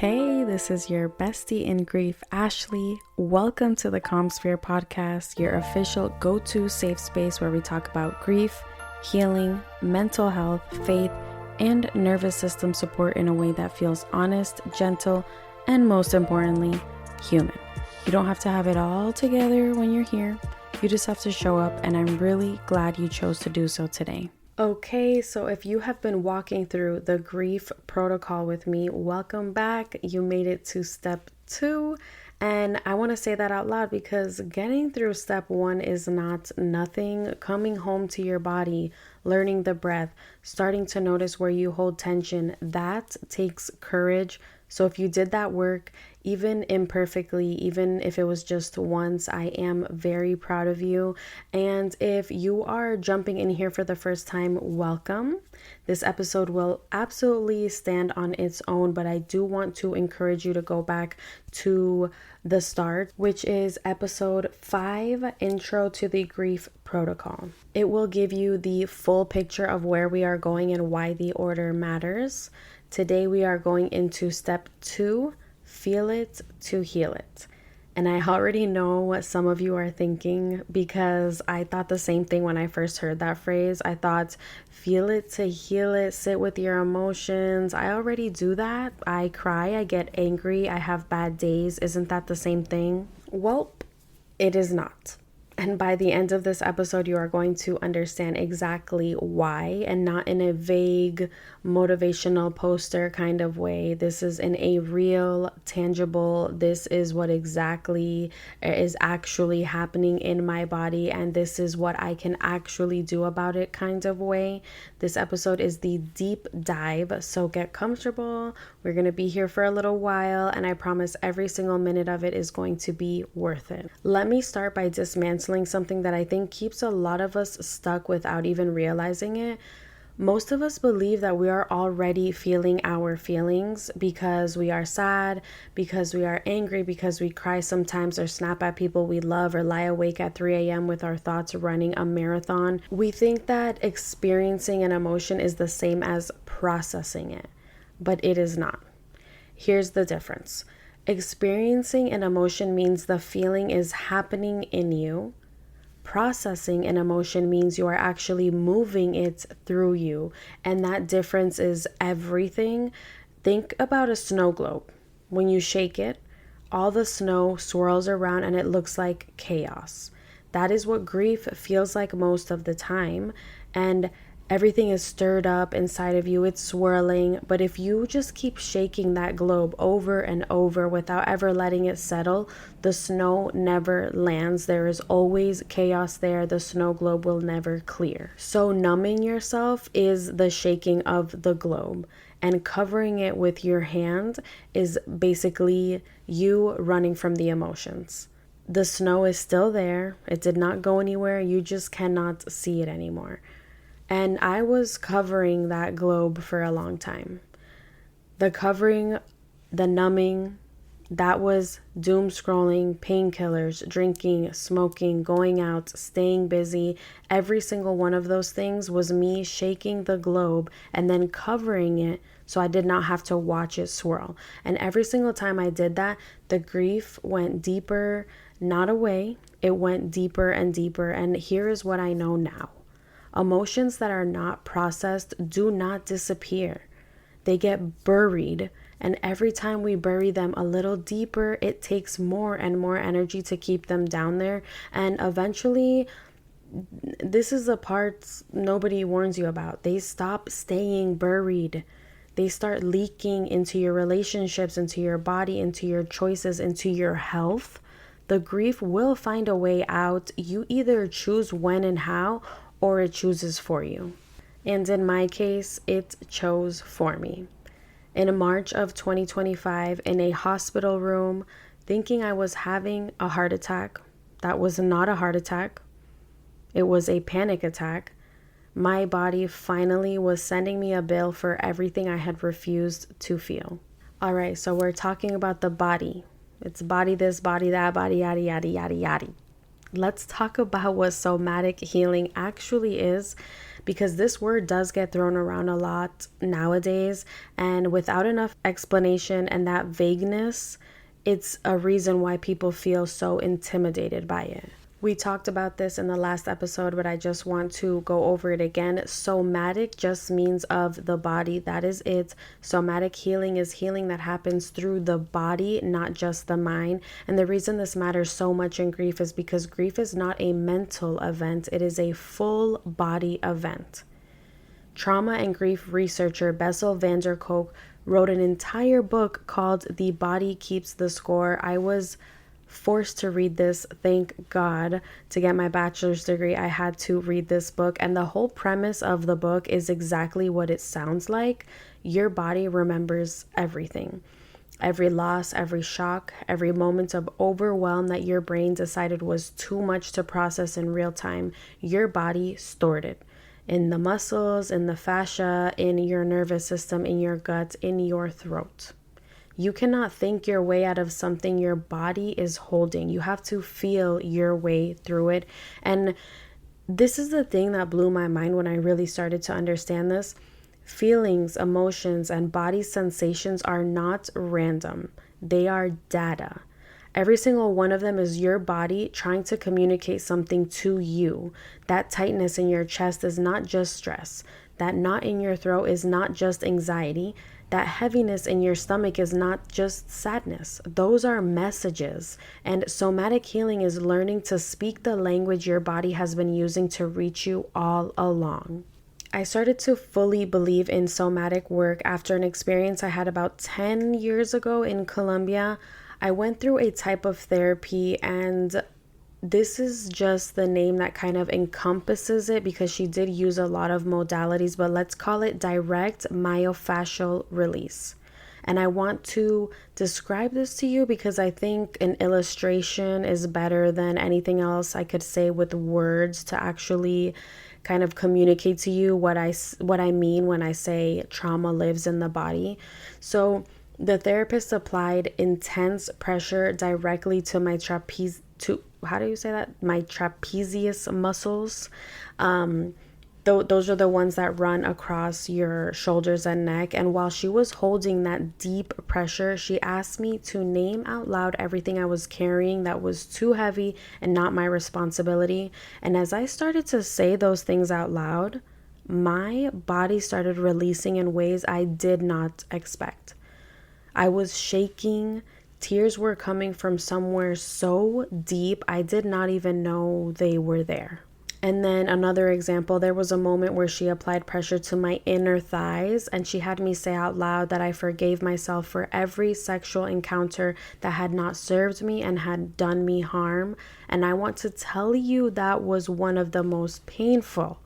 Hey, this is your bestie in grief, Ashley. Welcome to the Calm Sphere podcast, your official go-to safe space where we talk about grief, healing, mental health, faith, and nervous system support in a way that feels honest, gentle, and most importantly, human. You don't have to have it all together when you're here. You just have to show up, and I'm really glad you chose to do so today. Okay, so if you have been walking through the grief protocol with me, welcome back. You made it to step 2. And I want to say that out loud because getting through step 1 is not nothing. Coming home to your body, learning the breath, starting to notice where you hold tension, that takes courage. So if you did that work, even imperfectly, even if it was just once, I am very proud of you. And if you are jumping in here for the first time, welcome. This episode will absolutely stand on its own, but I do want to encourage you to go back to the start, which is episode 5, Intro to the Grief Protocol. It will give you the full picture of where we are going and why the order matters. Today we are going into step 2, feel it to heal it. And I already know what some of you are thinking because I thought the same thing when I first heard that phrase. I thought, feel it to heal it, sit with your emotions. I already do that. I cry, I get angry, I have bad days. Isn't that the same thing? Well, it is not. And by the end of this episode, you are going to understand exactly why, and not in a vague motivational poster kind of way. This is in a real, tangible, this is what exactly is actually happening in my body, and this is what I can actually do about it kind of way. This episode is the deep dive, so get comfortable. We're going to be here for a little while, and I promise every single minute of it is going to be worth it. Let me start by dismantling something that I think keeps a lot of us stuck without even realizing it. Most of us believe that we are already feeling our feelings because we are sad, because we are angry, because we cry sometimes or snap at people we love or lie awake at 3 a.m. with our thoughts running a marathon. We think that experiencing an emotion is the same as processing it, but it is not. Here's the difference. Experiencing an emotion means the feeling is happening in you. Processing an emotion means you are actually moving it through you, and that difference is everything. Think about a snow globe. When you shake it, all the snow swirls around and it looks like chaos. That is what grief feels like most of the time, and everything is stirred up inside of you. It's swirling. But if you just keep shaking that globe over and over without ever letting it settle, the snow never lands. There is always chaos there. The snow globe will never clear. So numbing yourself is the shaking of the globe. And covering it with your hand is basically you running from the emotions. The snow is still there. It did not go anywhere. You just cannot see it anymore. And I was covering that globe for a long time. The covering, the numbing, that was doom scrolling, painkillers, drinking, smoking, going out, staying busy. Every single one of those things was me shaking the globe and then covering it so I did not have to watch it swirl. And every single time I did that, the grief went deeper, not away. It went deeper and deeper. And here is what I know now. Emotions that are not processed do not disappear. They get buried, and every time we bury them a little deeper, it takes more and more energy to keep them down there. And eventually, this is the parts nobody warns you about. They stop staying buried. They start leaking into your relationships, into your body, into your choices, into your health. The grief will find a way out. You either choose when and how, or it chooses for you. And in my case, it chose for me. In March of 2025, in a hospital room, thinking I was having a heart attack. That was not a heart attack. It was a panic attack. My body finally was sending me a bill for everything I had refused to feel. All right, so we're talking about the body. It's body this, body that, body yada, yada, yada, yada. Let's talk about what somatic healing actually is. because this word does get thrown around a lot nowadays, and without enough explanation and that vagueness, it's a reason why people feel so intimidated by it. We talked about this in the last episode, but I just want to go over it again. Somatic just means of the body. That is it. Somatic healing is healing that happens through the body, not just the mind. And the reason this matters so much in grief is because grief is not a mental event. It is a full body event. Trauma and grief researcher Bessel van der Kolk wrote an entire book called The Body Keeps the Score. I was forced to read this, thank God. To get my bachelor's degree, I had to read this book, and the whole premise of the book is exactly what it sounds like. Your body remembers everything. Every loss, every shock, every moment of overwhelm that your brain decided was too much to process in real time, your body stored it. In the muscles, in the fascia, in your nervous system, in your gut, in your throat. You cannot think your way out of something your body is holding. You have to feel your way through it. And this is the thing that blew my mind when I really started to understand this. Feelings, emotions, and body sensations are not random. They are data. Every single one of them is your body trying to communicate something to you. That tightness in your chest is not just stress. That knot in your throat is not just anxiety. That heaviness in your stomach is not just sadness. Those are messages. And somatic healing is learning to speak the language your body has been using to reach you all along. I started to fully believe in somatic work after an experience I had about 10 years ago in Colombia. I went through a type of therapy, and this is just the name that kind of encompasses it because she did use a lot of modalities, but let's call it direct myofascial release. And I want to describe this to you because I think an illustration is better than anything else I could say with words to actually kind of communicate to you what I mean when I say trauma lives in the body. So the therapist applied intense pressure directly to my my trapezius muscles. Those are the ones that run across your shoulders and neck. And while she was holding that deep pressure, she asked me to name out loud everything I was carrying that was too heavy and not my responsibility. And as I started to say those things out loud, my body started releasing in ways I did not expect. I was shaking. Tears were coming from somewhere so deep, I did not even know they were there. And then another example, there was a moment where she applied pressure to my inner thighs, and she had me say out loud that I forgave myself for every sexual encounter that had not served me and had done me harm. And I want to tell you that was one of the most painful,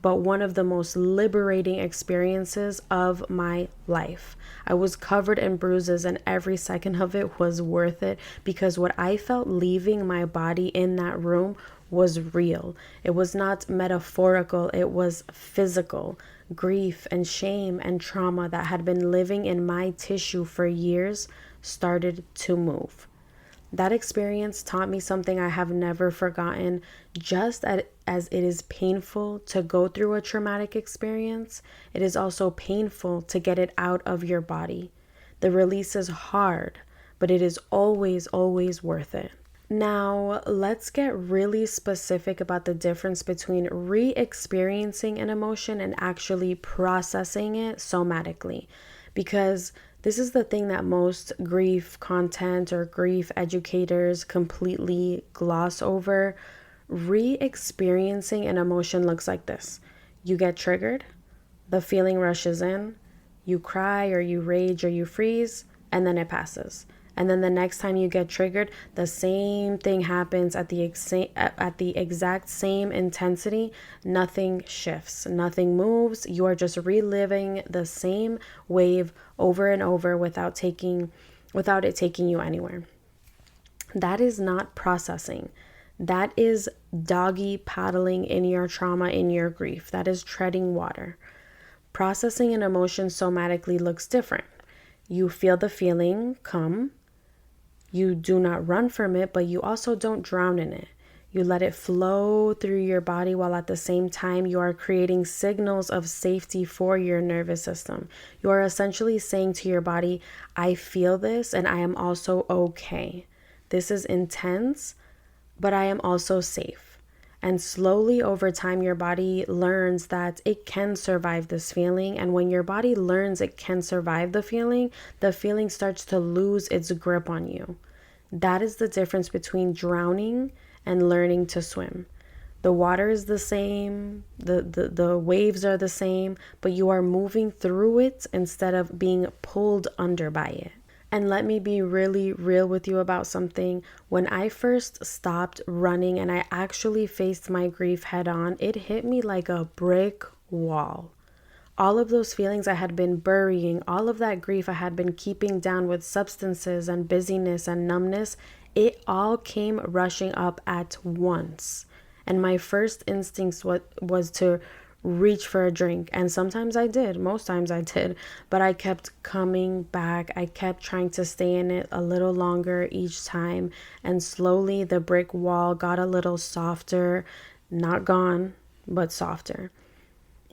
but one of the most liberating experiences of my life. I was covered in bruises, and every second of it was worth it because what I felt leaving my body in that room was real. It was not metaphorical, it was physical. Grief and shame and trauma that had been living in my tissue for years started to move. That experience taught me something I have never forgotten. Just as it is painful to go through a traumatic experience, it is also painful to get it out of your body. The release is hard, but it is always, always worth it. Now, let's get really specific about the difference between re-experiencing an emotion and actually processing it somatically, because this is the thing that most grief content or grief educators completely gloss over. Re-experiencing an emotion looks like this. You get triggered, the feeling rushes in, you cry or you rage or you freeze, and then it passes. And then the next time you get triggered, the same thing happens at the exact same intensity. Nothing shifts, nothing moves. You are just reliving the same wave over and over without it taking you anywhere. That is not processing. That is doggy paddling in your trauma, in your grief. That is treading water. Processing an emotion somatically looks different. You feel the feeling come. You do not run from it, but you also don't drown in it. You let it flow through your body while at the same time you are creating signals of safety for your nervous system. You are essentially saying to your body, I feel this and I am also okay. This is intense, but I am also safe. And slowly over time, your body learns that it can survive this feeling. And when your body learns it can survive the feeling starts to lose its grip on you. That is the difference between drowning and learning to swim. The water is the same, the waves are the same, but you are moving through it instead of being pulled under by it. And let me be really real with you about something. When I first stopped running and I actually faced my grief head on, it hit me like a brick wall. All of those feelings I had been burying, all of that grief I had been keeping down with substances and busyness and numbness, it all came rushing up at once. And my first instinct was to reach for a drink. And sometimes I did, most times I did, but I kept coming back. I kept trying to stay in it a little longer each time. And slowly the brick wall got a little softer, not gone, but softer.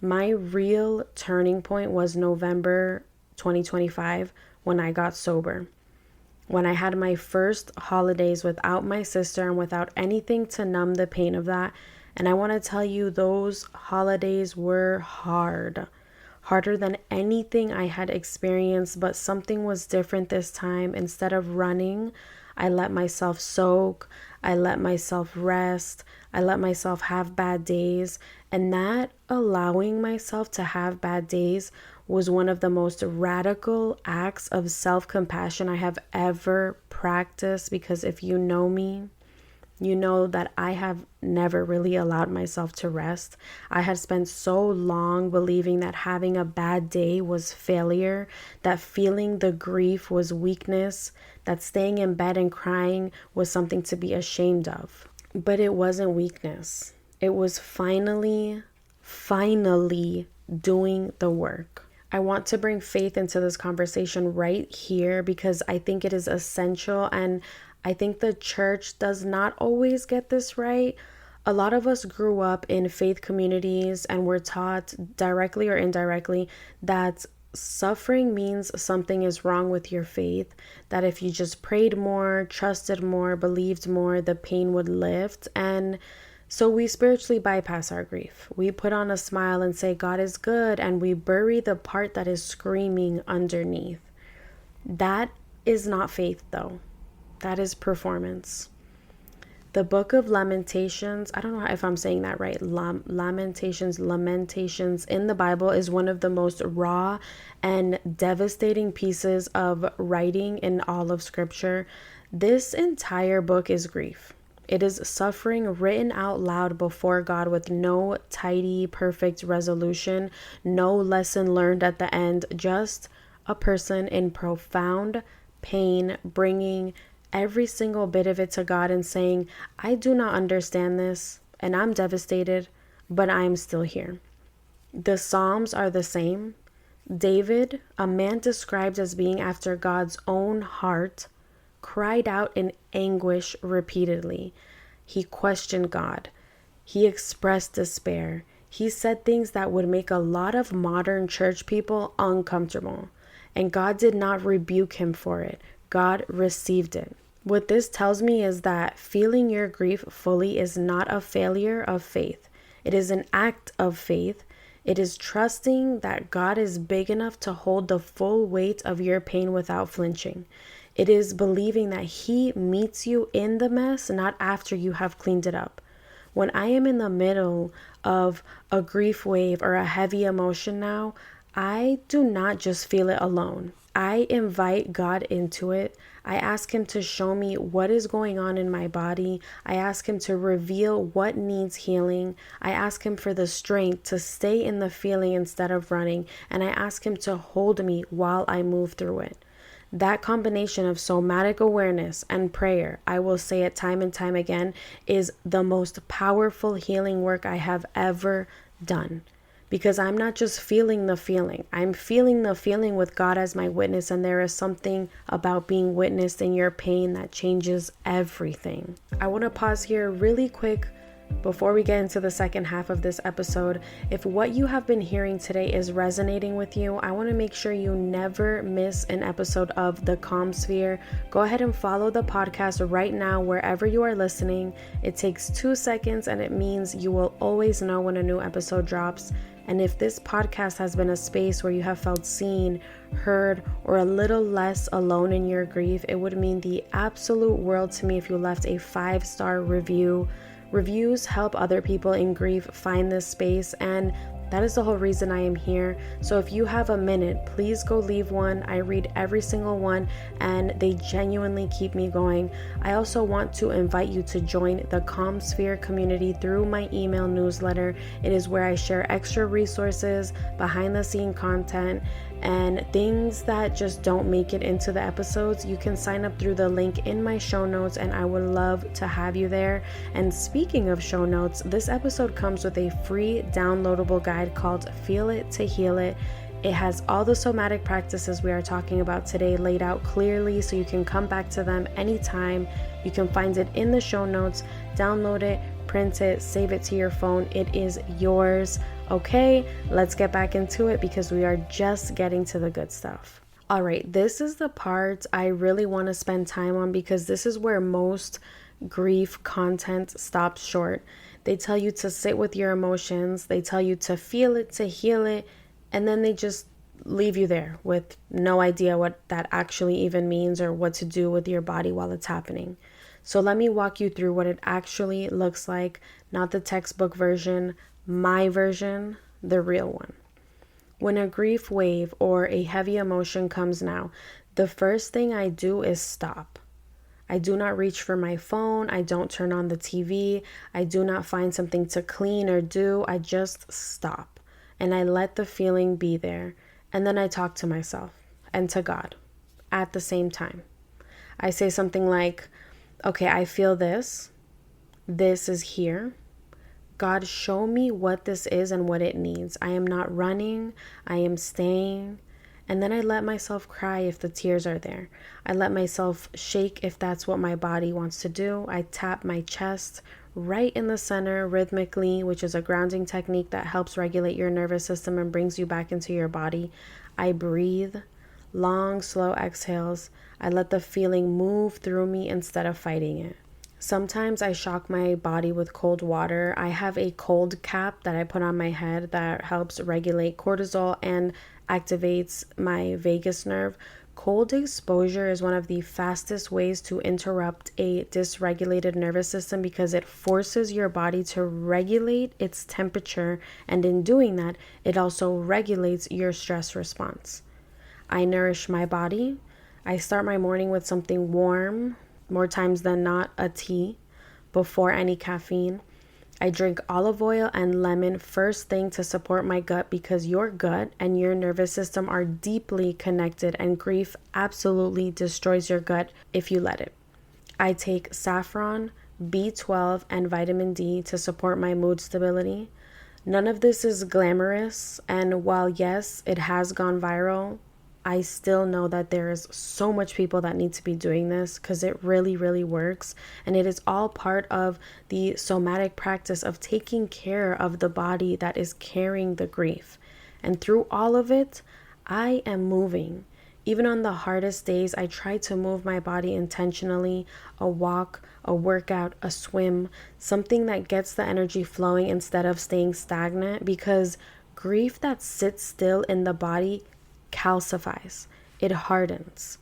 My real turning point was November 2025 when I got sober. When I had my first holidays without my sister and without anything to numb the pain of that. And I want to tell you, those holidays were harder than anything I had experienced, but something was different this time. Instead of running, I let myself soak, I let myself rest, I let myself have bad days. And that allowing myself to have bad days was one of the most radical acts of self-compassion I have ever practiced, because if you know me, you know that I have never really allowed myself to rest. I had spent so long believing that having a bad day was failure, that feeling the grief was weakness, that staying in bed and crying was something to be ashamed of. But it wasn't weakness. It was finally doing the work. I want to bring faith into this conversation right here because I think it is essential, and I think the church does not always get this right. A lot of us grew up in faith communities and were taught directly or indirectly that suffering means something is wrong with your faith, that if you just prayed more, trusted more, believed more, the pain would lift. And so we spiritually bypass our grief. We put on a smile and say, God is good, and we bury the part that is screaming underneath. That is not faith, though. That is performance. The book of Lamentations, I don't know if I'm saying that right, Lamentations in the Bible is one of the most raw and devastating pieces of writing in all of Scripture. This entire book is grief. It is suffering written out loud before God with no tidy, perfect resolution, no lesson learned at the end, just a person in profound pain bringing every single bit of it to God and saying, I do not understand this and I'm devastated, but I'm still here. The Psalms are the same. David, a man described as being after God's own heart, cried out in anguish repeatedly. He questioned God. He expressed despair. He said things that would make a lot of modern church people uncomfortable. And God did not rebuke him for it. God received it. What this tells me is that feeling your grief fully is not a failure of faith. It is an act of faith. It is trusting that God is big enough to hold the full weight of your pain without flinching. It is believing that He meets you in the mess, not after you have cleaned it up. When I am in the middle of a grief wave or a heavy emotion now, I do not just feel it alone. I invite God into it. I ask Him to show me what is going on in my body. I ask Him to reveal what needs healing. I ask Him for the strength to stay in the feeling instead of running. And I ask Him to hold me while I move through it. That combination of somatic awareness and prayer, I will say it time and time again, is the most powerful healing work I have ever done. because I'm not just feeling the feeling. I'm feeling the feeling with God as my witness, and there is something about being witnessed in your pain that changes everything. I want to pause here really quick before we get into the second half of this episode. If what you have been hearing today is resonating with you, I want to make sure you never miss an episode of The Calm Sphere. Go ahead and follow the podcast right now wherever you are listening. It takes 2 seconds and it means you will always know when a new episode drops. And if this podcast has been a space where you have felt seen, heard, or a little less alone in your grief, it would mean the absolute world to me if you left a 5-star review. Reviews help other people in grief find this space, and that is the whole reason I am here. So if you have a minute, please go leave one. I read every single one and they genuinely keep me going. I also want to invite you to join the Calm Sphere community through my email newsletter. It is where I share extra resources, behind the scene content, and things that just don't make it into the episodes. You can sign up through the link in my show notes, and I would love to have you there. And speaking of show notes, this episode comes with a free downloadable guide called Feel It to Heal It. It has all the somatic practices we are talking about today laid out clearly, so you can come back to them anytime. You can find it in the show notes. Download it, print it, save it to your phone. It is yours. Okay, let's get back into it because we are just getting to the good stuff. All right, this is the part I really want to spend time on because this is where most grief content stops short. They tell you to sit with your emotions, they tell you to feel it, to heal it, and then they just leave you there with no idea what that actually even means or what to do with your body while it's happening. So let me walk you through what it actually looks like, not the textbook version, my version, the real one. When a grief wave or a heavy emotion comes now, the first thing I do is stop. I do not reach for my phone. I don't turn on the TV. I do not find something to clean or do. I just stop and I let the feeling be there. And then I talk to myself and to God at the same time. I say something like, okay, I feel this. This is here. God, show me what this is and what it needs. I am not running. I am staying. And then I let myself cry if the tears are there. I let myself shake if that's what my body wants to do. I tap my chest right in the center rhythmically, which is a grounding technique that helps regulate your nervous system and brings you back into your body. I breathe, long, slow exhales. I let the feeling move through me instead of fighting it. Sometimes I shock my body with cold water. I have a cold cap that I put on my head that helps regulate cortisol and activates my vagus nerve. Cold exposure is one of the fastest ways to interrupt a dysregulated nervous system because it forces your body to regulate its temperature, and in doing that, it also regulates your stress response. I nourish my body. I start my morning with something warm, more times than not a tea, before any caffeine. I drink olive oil and lemon first thing to support my gut because your gut and your nervous system are deeply connected, and grief absolutely destroys your gut if you let it. I take saffron, B12, and vitamin D to support my mood stability. None of this is glamorous, and while yes, it has gone viral, I still know that there is so much people that need to be doing this because it really, really works. And it is all part of the somatic practice of taking care of the body that is carrying the grief. And through all of it, I am moving. Even on the hardest days, I try to move my body intentionally, a walk, a workout, a swim, something that gets the energy flowing instead of staying stagnant, because grief that sits still in the body calcifies, it hardens.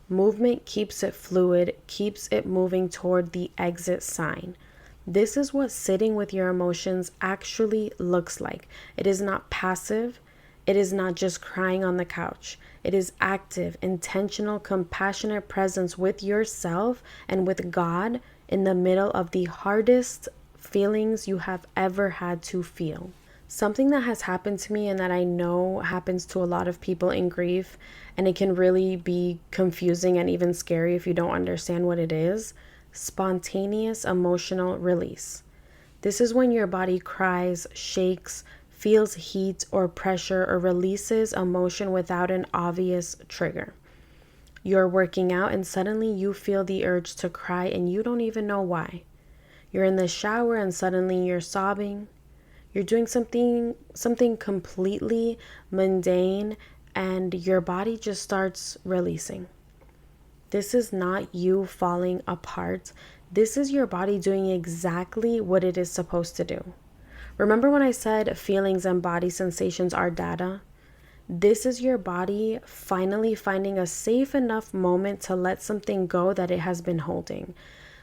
Movement keeps it fluid, keeps it moving toward the exit sign. This is what sitting with your emotions actually looks like. It is not passive. It is not just crying on the couch. It is active, intentional, compassionate presence with yourself and with God in the middle of the hardest feelings you have ever had to feel. Something that has happened to me and that I know happens to a lot of people in grief, and it can really be confusing and even scary if you don't understand what it is: spontaneous emotional release. This is when your body cries, shakes, feels heat or pressure, or releases emotion without an obvious trigger. You're working out and suddenly you feel the urge to cry and you don't even know why. You're in the shower and suddenly you're sobbing. You're doing something completely mundane and your body just starts releasing. This is not you falling apart. This is your body doing exactly what it is supposed to do. Remember when I said feelings and body sensations are data? This is your body finally finding a safe enough moment to let something go that it has been holding.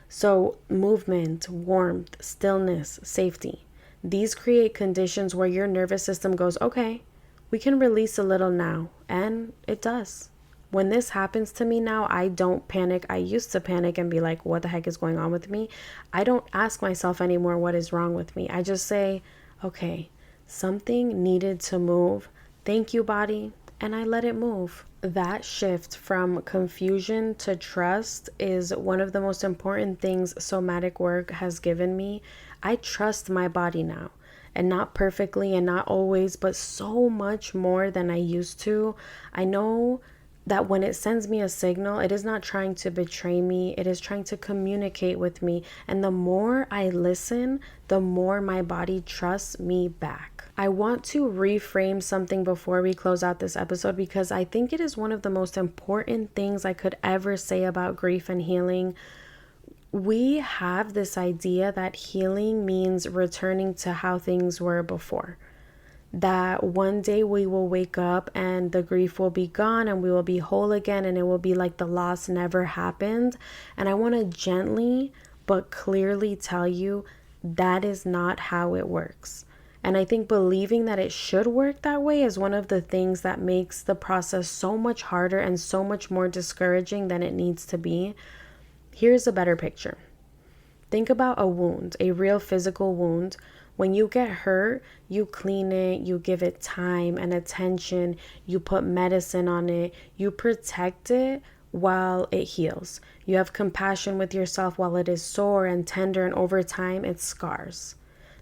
So movement, warmth, stillness, safety. These create conditions where your nervous system goes, okay, we can release a little now. And it does. When this happens to me now, I don't panic. I used to panic and be like, what the heck is going on with me? I don't ask myself anymore what is wrong with me. I just say, okay, something needed to move. Thank you, body. And I let it move. That shift from confusion to trust is one of the most important things somatic work has given me. I trust my body now, and not perfectly and not always, but so much more than I used to. I know that when it sends me a signal, it is not trying to betray me. It is trying to communicate with me. And the more I listen, the more my body trusts me back. I want to reframe something before we close out this episode because I think it is one of the most important things I could ever say about grief and healing. We have this idea that healing means returning to how things were before. That one day we will wake up and the grief will be gone and we will be whole again and it will be like the loss never happened. And I want to gently but clearly tell you that is not how it works. And I think believing that it should work that way is one of the things that makes the process so much harder and so much more discouraging than it needs to be. Here's a better picture. Think about a wound, a real physical wound. When you get hurt, you clean it, you give it time and attention, you put medicine on it, you protect it while it heals. You have compassion with yourself while it is sore and tender, and over time it scars.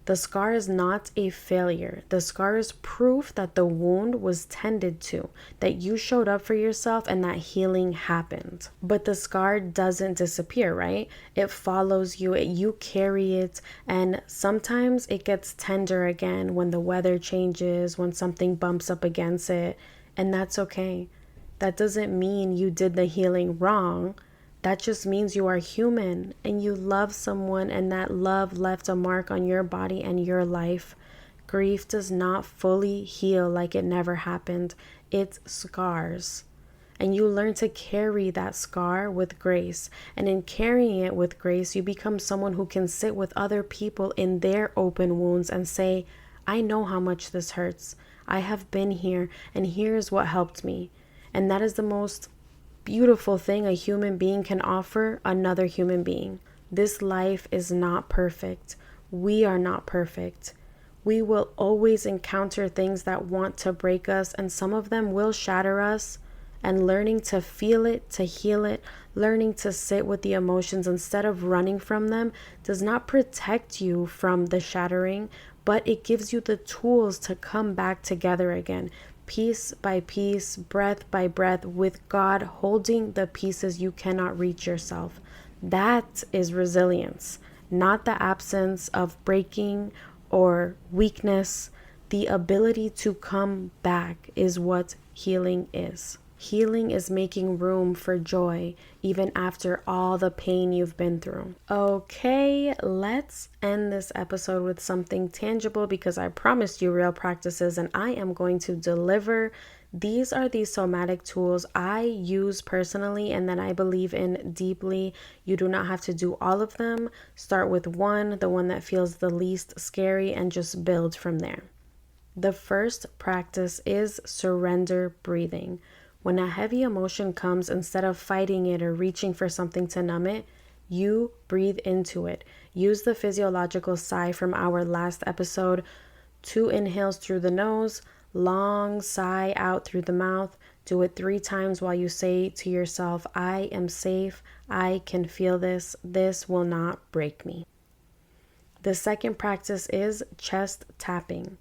The scar is not a failure. The scar is proof that the wound was tended to, that you showed up for yourself and that healing happened. But the scar doesn't disappear, right? It follows you, you carry it, and sometimes it gets tender again when the weather changes, when something bumps up against it, and that's okay. That doesn't mean you did the healing wrong. That just means you are human and you love someone and that love left a mark on your body and your life. Grief does not fully heal like it never happened. It scars. And you learn to carry that scar with grace. And in carrying it with grace, you become someone who can sit with other people in their open wounds and say, I know how much this hurts. I have been here and here's what helped me. And that is the most beautiful thing a human being can offer another human being. This life is not perfect. We are not perfect. We will always encounter things that want to break us, and some of them will shatter us. And learning to feel it, to heal it, learning to sit with the emotions instead of running from them does not protect you from the shattering, but it gives you the tools to come back together again. Piece by piece, breath by breath, with God holding the pieces you cannot reach yourself. That is resilience, not the absence of breaking or weakness. The ability to come back is what healing is. Healing is making room for joy even after all the pain you've been through. Okay, let's end this episode with something tangible because I promised you real practices and I am going to deliver. These are the somatic tools I use personally and that I believe in deeply. You do not have to do all of them. Start with one, the one that feels the least scary, and just build from there. The first practice is surrender breathing. When a heavy emotion comes, instead of fighting it or reaching for something to numb it, you breathe into it. Use the physiological sigh from our last episode. 2 inhales through the nose, long sigh out through the mouth. Do it 3 times while you say to yourself, I am safe. I can feel this. This will not break me. The second practice is chest tapping.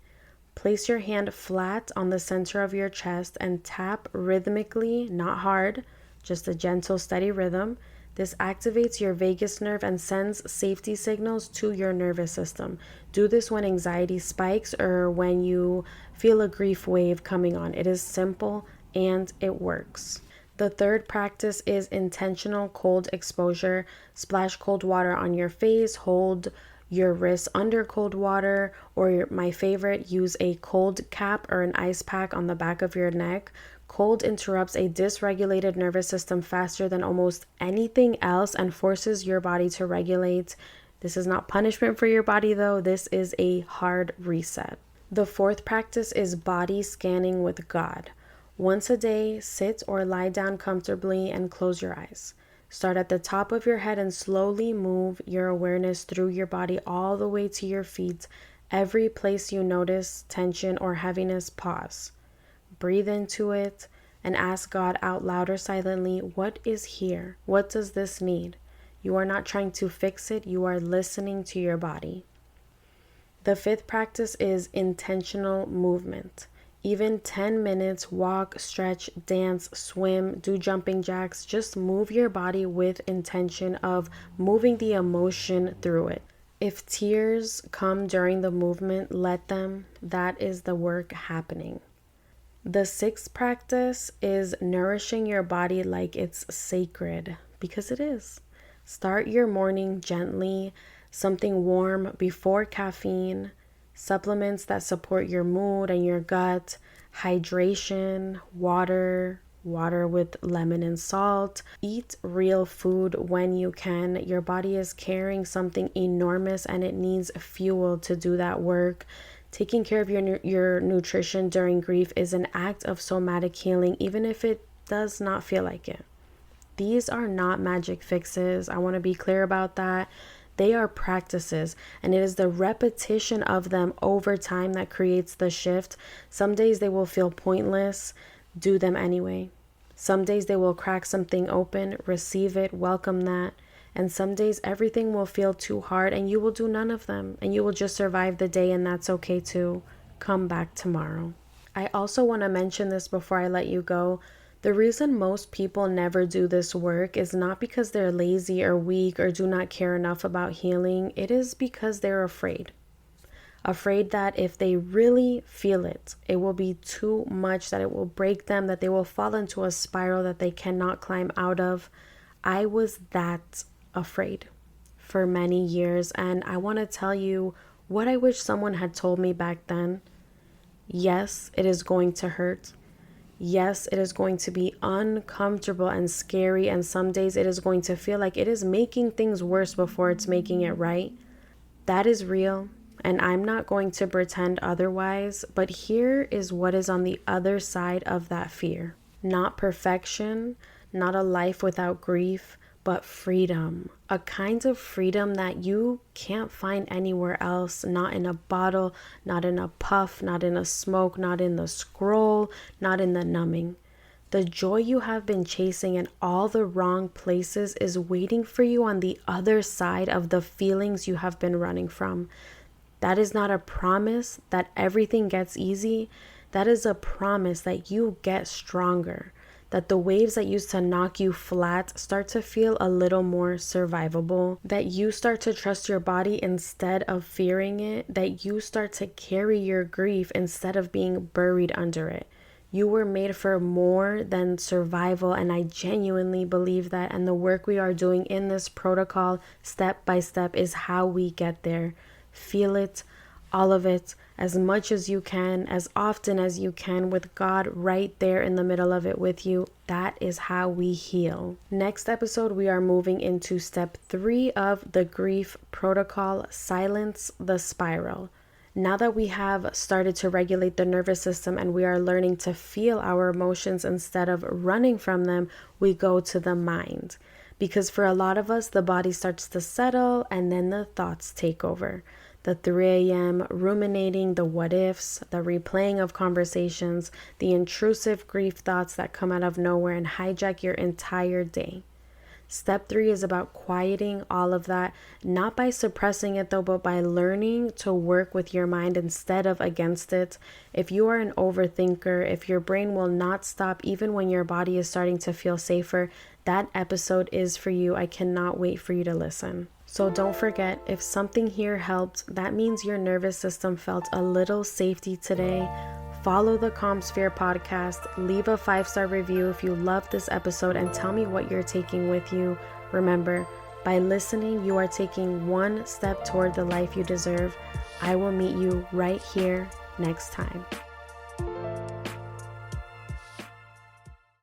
Place your hand flat on the center of your chest and tap rhythmically, not hard, just a gentle, steady rhythm. This activates your vagus nerve and sends safety signals to your nervous system. Do this when anxiety spikes or when you feel a grief wave coming on. It is simple and it works. The third practice is intentional cold exposure. Splash cold water on your face, hold your wrists under cold water, or my favorite, use a cold cap or an ice pack on the back of your neck. Cold interrupts a dysregulated nervous system faster than almost anything else and forces your body to regulate. This is not punishment for your body though. This is a hard reset. The fourth practice is body scanning with God. Once a day, sit or lie down comfortably and close your eyes. Start at the top of your head and slowly move your awareness through your body all the way to your feet. Every place you notice tension or heaviness, pause. Breathe into it and ask God out loud or silently, what is here? What does this need? You are not trying to fix it. You are listening to your body. The fifth practice is intentional movement. Even 10 minutes, walk, stretch, dance, swim, do jumping jacks. Just move your body with intention of moving the emotion through it. If tears come during the movement, let them. That is the work happening. The sixth practice is nourishing your body like it's sacred, because it is. Start your morning gently, something warm before caffeine. Supplements that support your mood and your gut, hydration, water with lemon and salt. Eat real food when you can. Your body is carrying something enormous and it needs fuel to do that work. Taking care of your nutrition during grief is an act of somatic healing, even if it does not feel like it. These are not magic fixes. I want to be clear about that. They are practices, and it is the repetition of them over time that creates the shift. Some days they will feel pointless. Do them anyway. Some days they will crack something open. Receive it. Welcome that. And some days everything will feel too hard and you will do none of them. And you will just survive the day, and that's okay too. Come back tomorrow. I also want to mention this before I let you go. The reason most people never do this work is not because they're lazy or weak or do not care enough about healing. It is because they're afraid. Afraid that if they really feel it, it will be too much, that it will break them, that they will fall into a spiral that they cannot climb out of. I was that afraid for many years, and I want to tell you what I wish someone had told me back then. Yes, it is going to hurt. Yes, it is going to be uncomfortable and scary, and some days it is going to feel like it is making things worse before it's making it right. That is real, and I'm not going to pretend otherwise, but here is what is on the other side of that fear. Not perfection, not a life without grief, but freedom. A kind of freedom that you can't find anywhere else, not in a bottle, not in a puff, not in a smoke, not in the scroll, not in the numbing. The joy you have been chasing in all the wrong places is waiting for you on the other side of the feelings you have been running from. That is not a promise that everything gets easy. That is a promise that you get stronger. That the waves that used to knock you flat start to feel a little more survivable, that you start to trust your body instead of fearing it, that you start to carry your grief instead of being buried under it. You were made for more than survival, and I genuinely believe that, and the work we are doing in this protocol, step by step, is how we get there. Feel it, all of it, as much as you can, as often as you can, with God right there in the middle of it with you. That is how we heal. Next episode, we are moving into step 3 of the grief protocol, silence the spiral. Now that we have started to regulate the nervous system and we are learning to feel our emotions instead of running from them, we go to the mind. Because for a lot of us, the body starts to settle and then the thoughts take over. The 3 a.m. ruminating, the what ifs, the replaying of conversations, the intrusive grief thoughts that come out of nowhere and hijack your entire day. Step 3 is about quieting all of that, not by suppressing it though, but by learning to work with your mind instead of against it. If you are an overthinker, if your brain will not stop even when your body is starting to feel safer, that episode is for you. I cannot wait for you to listen. So don't forget, if something here helped, that means your nervous system felt a little safety today. Follow the CalmSphere podcast, leave a 5-star review if you loved this episode, and tell me what you're taking with you. Remember, by listening, you are taking one step toward the life you deserve. I will meet you right here next time.